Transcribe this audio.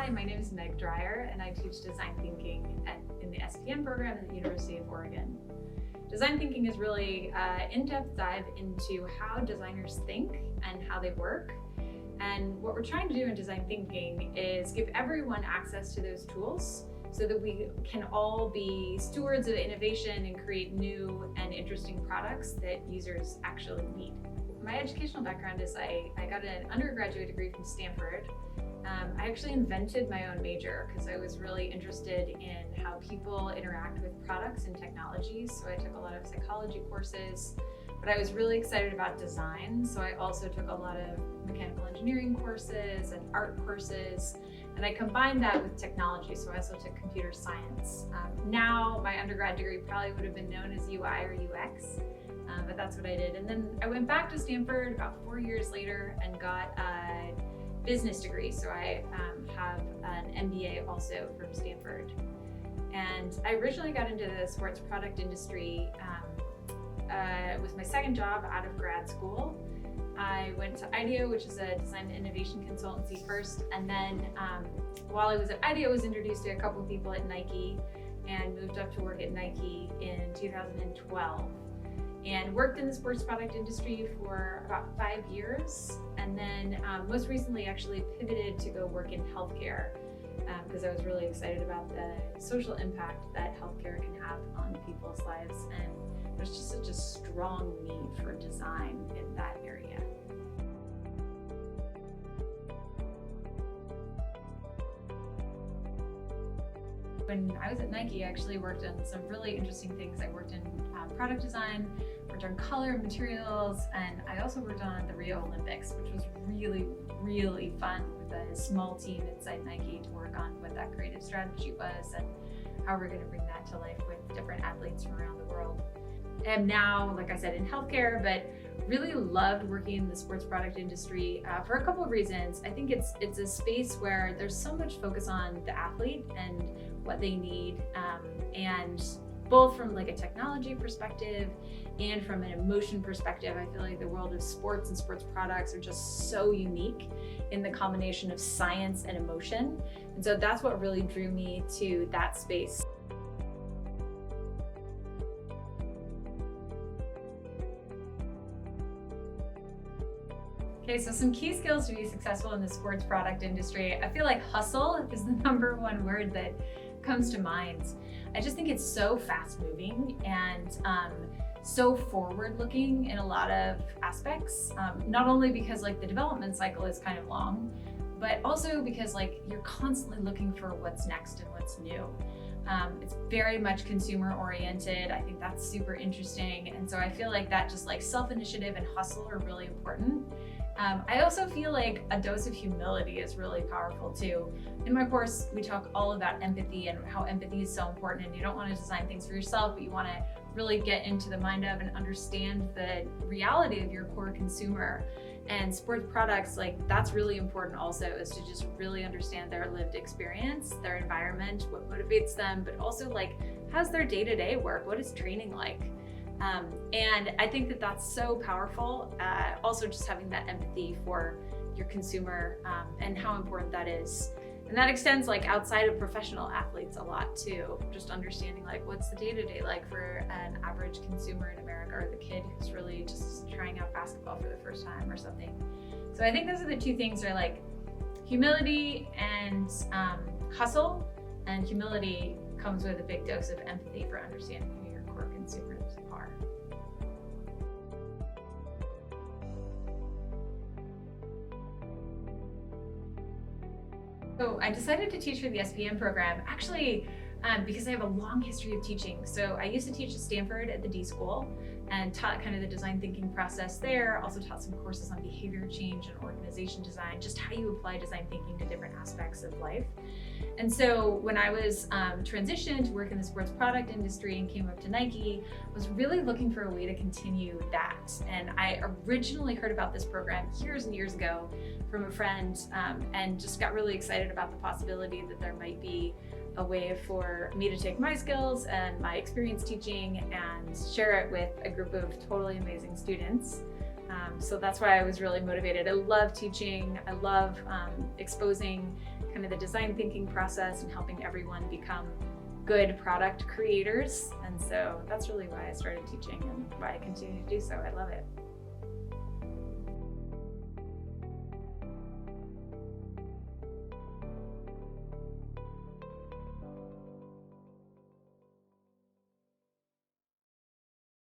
Hi, my name is Meg Dryer, and I teach design thinking in the SPM program at the University of Oregon. Design thinking is really an in-depth dive into how designers think and how they work. And what we're trying to do in design thinking is give everyone access to those tools so that we can all be stewards of innovation and create new and interesting products that users actually need. My educational background is I got an undergraduate degree from Stanford. I actually invented my own major because I was really interested in how people interact with products and technologies. So I took a lot of psychology courses, but I was really excited about design. So I also took a lot of mechanical engineering courses and art courses, and I combined that with technology. So I also took computer science. Now my undergrad degree probably would have been known as UI or UX, but that's what I did. And then I went back to Stanford about 4 years later and got a business degree. So I have an MBA also from Stanford. And I originally got into the sports product industry. It was my second job out of grad school. I went to IDEO, which is a design and innovation consultancy first. And then while I was at IDEO, I was introduced to a couple of people at Nike and moved up to work at Nike in 2012. And worked in the sports product industry for about 5 years. And then most recently actually pivoted to go work in healthcare because I was really excited about the social impact that healthcare can have on people's lives. And there's just such a strong need for design in that area. When I was at Nike, I actually worked on some really interesting things. I worked in product design, worked on color and materials, and I also worked on the Rio Olympics, which was really, really fun with a small team inside Nike to work on what that creative strategy was and how we're going to bring that to life with different athletes from around the world. I'm now, like I said, in healthcare, but really loved working in the sports product industry for a couple of reasons. I think it's a space where there's so much focus on the athlete and what they need, and both from like a technology perspective and from an emotion perspective. I feel like the world of sports and sports products are just so unique in the combination of science and emotion. And so that's what really drew me to that space. Okay, so some key skills to be successful in the sports product industry. I feel like hustle is the #1 word that comes to mind. I just think it's so fast moving and so forward looking in a lot of aspects. Not only because like the development cycle is kind of long, but also because like you're constantly looking for what's next and what's new. It's very much consumer oriented. I think that's super interesting. And so I feel like that just like self-initiative and hustle are really important. I also feel like a dose of humility is really powerful too. In my course, we talk all about empathy and how empathy is so important, and you don't want to design things for yourself, but you want to really get into the mind of and understand the reality of your core consumer. And sports products, like that's really important also, is to just really understand their lived experience, their environment, what motivates them, but also like how's their day-to-day work, what is training like? And I think that that's so powerful. Also just having that empathy for your consumer and how important that is. And that extends like outside of professional athletes a lot too. Just understanding like what's the day-to-day like for an average consumer in America, or the kid who's really just trying out basketball for the first time or something. So I think those are the two things, are like humility and hustle. And humility comes with a big dose of empathy for understanding who your core consumers are. So I decided to teach for the SPM program, actually because I have a long history of teaching. So I used to teach at Stanford at the D School and taught kind of the design thinking process there. Also taught some courses on behavior change and organization design, just how you apply design thinking to different aspects of life. And so when I was transitioned to work in the sports product industry and came up to Nike, I was really looking for a way to continue that. And I originally heard about this program years and years ago from a friend, and just got really excited about the possibility that there might be a way for me to take my skills and my experience teaching and share it with a group of totally amazing students. So that's why I was really motivated. I love teaching. I love exposing kind kind of the design thinking process and helping everyone become good product creators. And so that's really why I started teaching and why I continue to do so. I love it.